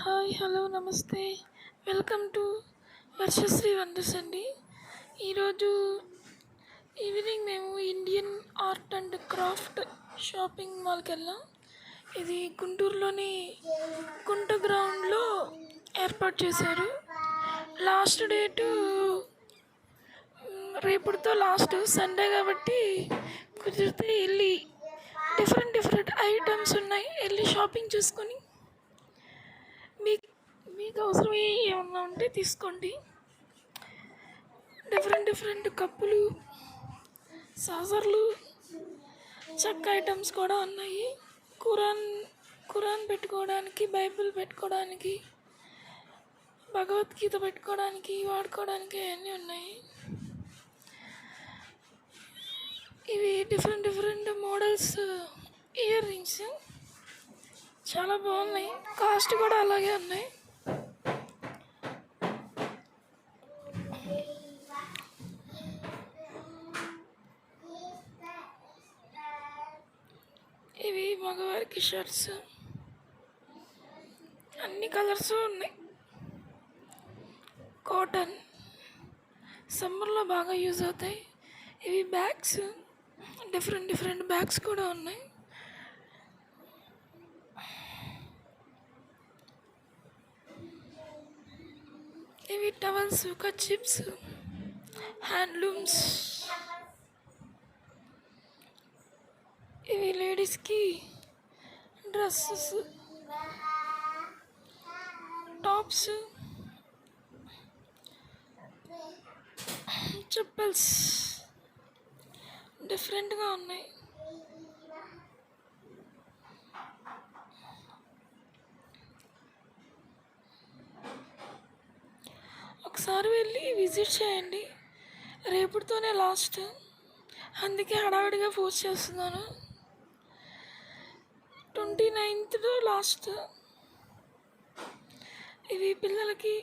Hi hello నమస్తే. Welcome to Varshasri wonders అండి. ఈరోజు ఈవినింగ్ మేము Indian art and craft shopping మాల్కి వెళ్ళాం. ఇది గుంటూరులోని కుంట గ్రౌండ్లో ఏర్పాటు చేశారు. లాస్ట్ డేటు రేపుతో లాస్ట్ సండే కాబట్టి కుదిరితే వెళ్ళి డిఫరెంట్ ఐటమ్స్ ఉన్నాయి, వెళ్ళి షాపింగ్ చేసుకొని మీకు అవసరం ఏమన్నా ఉంటే తీసుకోండి. డిఫరెంట్ కప్పులు, సాజర్లు, చెక్క ఐటమ్స్ కూడా ఉన్నాయి. ఖురాన్ పెట్టుకోవడానికి, బైబిల్ పెట్టుకోవడానికి, భగవద్గీత పెట్టుకోవడానికి, వాడుకోవడానికి అన్నీ ఉన్నాయి. ఇవి డిఫరెంట్ మోడల్స్ ఇయర్ రింగ్స్ చాలా బాగున్నాయి. కాస్ట్ కూడా అలాగే ఉన్నాయి. ఇవి మగవారికి షర్ట్స్, అన్ని కలర్స్ ఉన్నాయి. కాటన్, సమ్మర్లో బాగా యూజ్ అవుతాయి. ఇవి బ్యాగ్స్, డిఫరెంట్ బ్యాగ్స్ కూడా ఉన్నాయి. ఇవి టవల్స్, కర్చీఫ్స్, హ్యాండ్లూమ్స్. ఇవి లేడీస్కి డ్రెస్సెస్, టాప్స్, చెప్పల్స్ డిఫరెంట్గా ఉన్నాయి. ఒకసారి వెళ్ళి విజిట్ చేయండి. రేపటితోనే లాస్ట్, అందుకే హడావిడిగా పోస్ట్ చేస్తున్నాను. 29th last. ఇవి పిల్లలకి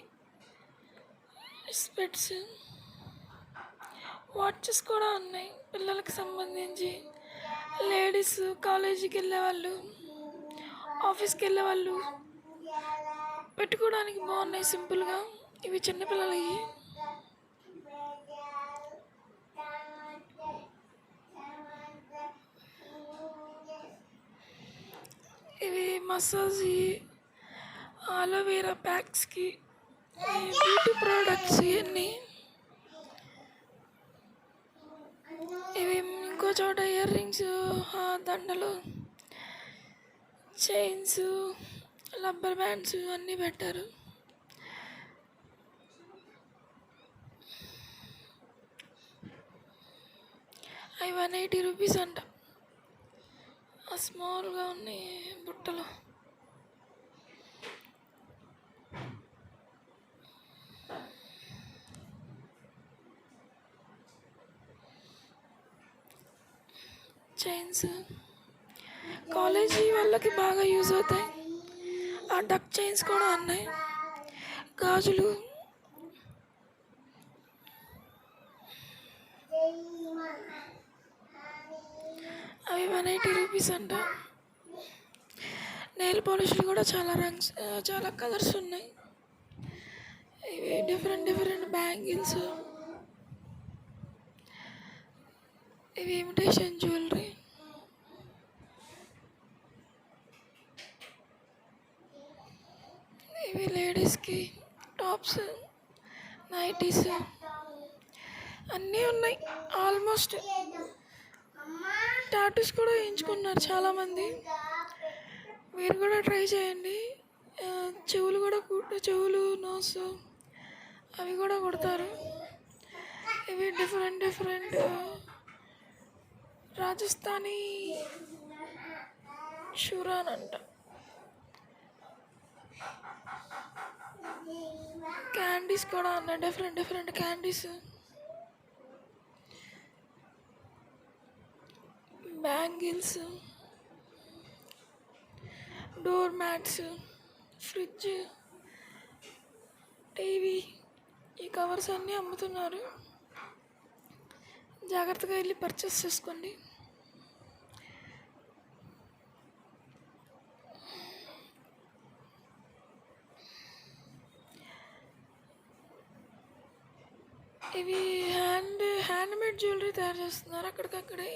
స్పెట్స్, వాచెస్ కూడా ఉన్నాయి పిల్లలకి సంబంధించి. లేడీస్ కాలేజీకి వెళ్ళేవాళ్ళు, ఆఫీస్కి వెళ్ళేవాళ్ళు పెట్టుకోవడానికి బాగున్నాయి సింపుల్గా. ఇవి చిన్నపిల్లలవి. ఇవి మసాజ్, అలోవెరా ప్యాక్స్కి బ్యూటీ ప్రోడక్ట్స్ ఇవన్నీ. ఇవి ఇంకో చోట ఇయర్ రింగ్స్, దండలు, చైన్స్, రబ్బర్ బ్యాండ్స్ అన్నీ పెట్టారు. అవి 180 రూపీస్ అంట. స్మాల్గా ఉన్నాయి బుట్టలు. చైన్స్ కాలేజీ వాళ్ళకి బాగా యూజ్ అవుతాయి. ఆ డక్ చైన్స్ కూడా ఉన్నాయి. గాజులు, అవి 180 రూపీస్ అంట. నెయిల్ పాలిష్లు కూడా చాలా కలర్స్ ఉన్నాయి. ఇవి డిఫరెంట్ బ్యాంగిల్స్, ఇవి ఇమిటేషన్ జ్యువెలరీ. ఇవి లేడీస్కి టాప్స్, నైటీస్ అన్నీ ఉన్నాయి ఆల్మోస్ట్. టాటూస్ కూడా వేయించుకున్నారు చాలామంది. మీరు కూడా ట్రై చేయండి. చెవులు, నోస్ అవి కూడా కుడతారు. ఇవి డిఫరెంట్ రాజస్థానీ షూరాన్ అంట. క్యాండీస్ కూడా ఉన్నాయి, different candies. Bangles, door mats, fridge, TV, ఈ కవర్స్ అన్నీ అమ్ముతున్నారు. జాగ్రత్తగా వెళ్ళి పర్చేస్ చేసుకోండి. ఇవి హ్యాండ్మేడ్ జ్యువెలరీ తయారు చేస్తున్నారు. అక్కడికక్కడే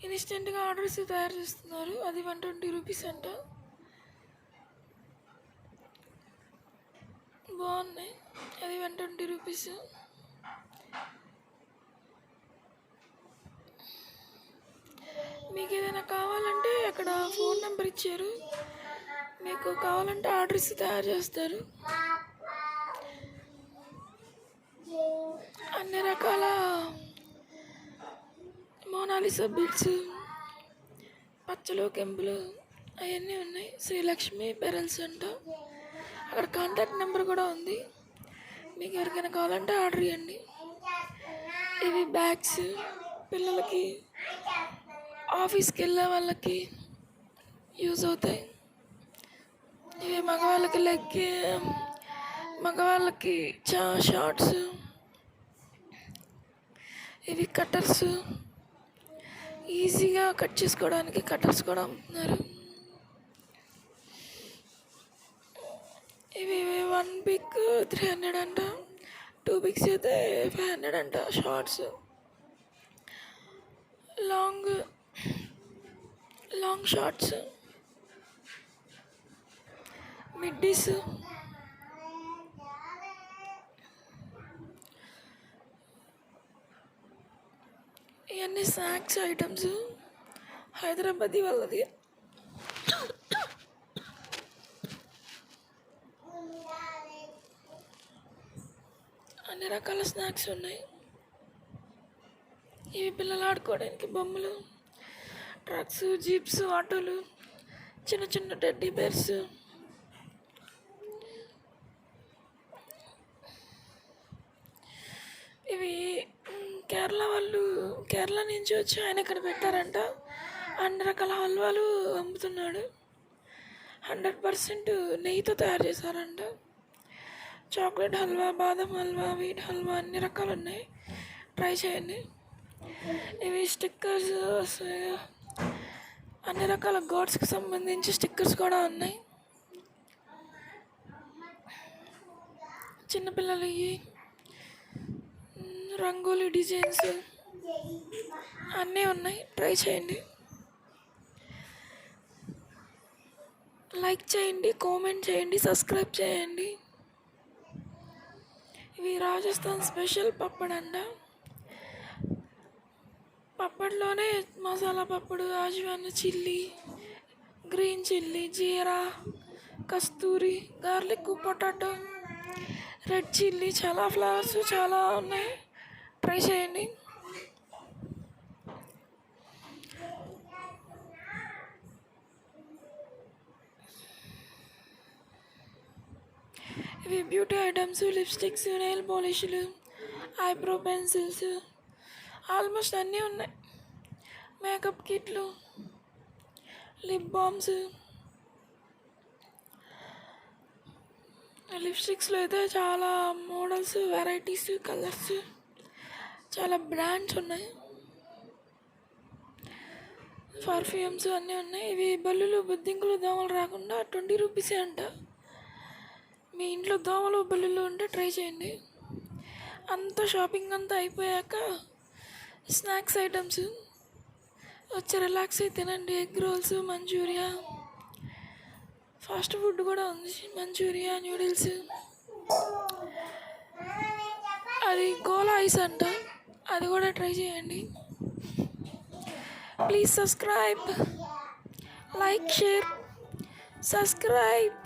ఇన్స్టెంట్గా ఆర్డర్స్ తయారు చేస్తున్నారు. అది 120 రూపీస్ అంట. బాగున్నాయి. అది 120 రూపీస్. మీకు ఏదైనా కావాలంటే అక్కడ ఫోన్ నెంబర్ ఇచ్చారు. మీకు కావాలంటే ఆర్డర్స్ తయారు చేస్తారు. అన్ని రకాల మోనాలిసా బీడ్స్, పచ్చలు, కెంపులు అవన్నీ ఉన్నాయి. శ్రీలక్ష్మి పెరల్స్ అంట. అక్కడ కాంటాక్ట్ నెంబర్ కూడా ఉంది. మీకు ఎవరికైనా కావాలంటే ఆర్డర్ ఇవ్వండి. ఇవి బ్యాగ్స్ పిల్లలకి, ఆఫీస్కి వెళ్ళే వాళ్ళకి యూజ్ అవుతాయి. ఇవి మగవాళ్ళకి షార్ట్స్. ఇవి కట్టర్స్, ఈజీగా కట్ చేసుకోవడానికి కట్టర్స్ కూడా అమ్ముతున్నారు. ఇవి 1 బిగ్ 300 అంట, 2 బిగ్స్ అయితే 500 అంట. షార్ట్స్, లాంగ్ షార్ట్స్, మిడ్డీస్, ఇవన్నీ స్నాక్స్ ఐటమ్స్. హైదరాబాద్ వాళ్ళది. అన్ని రకాల స్నాక్స్ ఉన్నాయి. ఇవి పిల్లలు ఆడుకోవడానికి బొమ్మలు, ట్రక్స్, జీప్స్, ఆటోలు, చిన్న చిన్న టెడ్డీ బేర్స్. ఇవి కేరళ నుంచి వచ్చి ఆయన ఇక్కడ పెట్టారంట. అన్ని రకాల హల్వాలు అమ్ముతున్నాడు. 100% నెయ్యితో తయారు చేశారంట. చాక్లెట్ హల్వా, బాదం హల్వా, వీట్ హల్వా అన్ని రకాలు ఉన్నాయి. ట్రై చేయండి. ఇవి స్టిక్కర్స్, అన్ని రకాల గాడ్స్కి సంబంధించి స్టిక్కర్స్ కూడా ఉన్నాయి. చిన్నపిల్లలవి రంగోలీ డిజైన్స్ అన్నీ ఉన్నాయి. ట్రై చేయండి. లైక్ చేయండి, కామెంట్ చేయండి, సబ్స్క్రైబ్ చేయండి. ఇవి రాజస్థాన్ స్పెషల్ పప్పడ్ అంట. పప్పడ్లోనే మసాలా పప్పుడు, ajwain chilli, green chilli, jeera, కస్తూరి, గార్లిక్, పొటాటో, రెడ్ చిల్లీ, చాలా ఫ్లవర్స్ చాలా ఉన్నాయి. ట్రై చేయండి. ఇవి బ్యూటీ ఐటమ్స్, లిప్స్టిక్స్, నెయిల్ పాలిష్లు, ఐబ్రో పెన్సిల్స్, ఆల్మోస్ట్ అన్నీ ఉన్నాయి. మేకప్ కిట్లు, లిప్ బామ్స్. లిప్స్టిక్స్లో అయితే చాలా మోడల్స్, వెరైటీస్, కలర్స్, చాలా బ్రాండ్స్ ఉన్నాయి. పర్ఫ్యూమ్స్ అన్నీ ఉన్నాయి. ఇవి బల్లులు, బొద్దింకులు, దోమలు రాకుండా 20 రూపీసే అంట. మీ ఇంట్లో దోమలు, బల్లులు ఉంటే ట్రై చేయండి. అంతా షాపింగ్ అంతా అయిపోయాక స్నాక్స్ ఐటమ్స్ వచ్చి రిలాక్స్ అయి తినండి. Egg rolls, Manchuria, fast food కూడా ఉంది. మంచూరియా, న్యూడిల్స్, అది గోలా ఐస్ అంట. అది కూడా ట్రై చేయండి. Please subscribe, like, share, subscribe.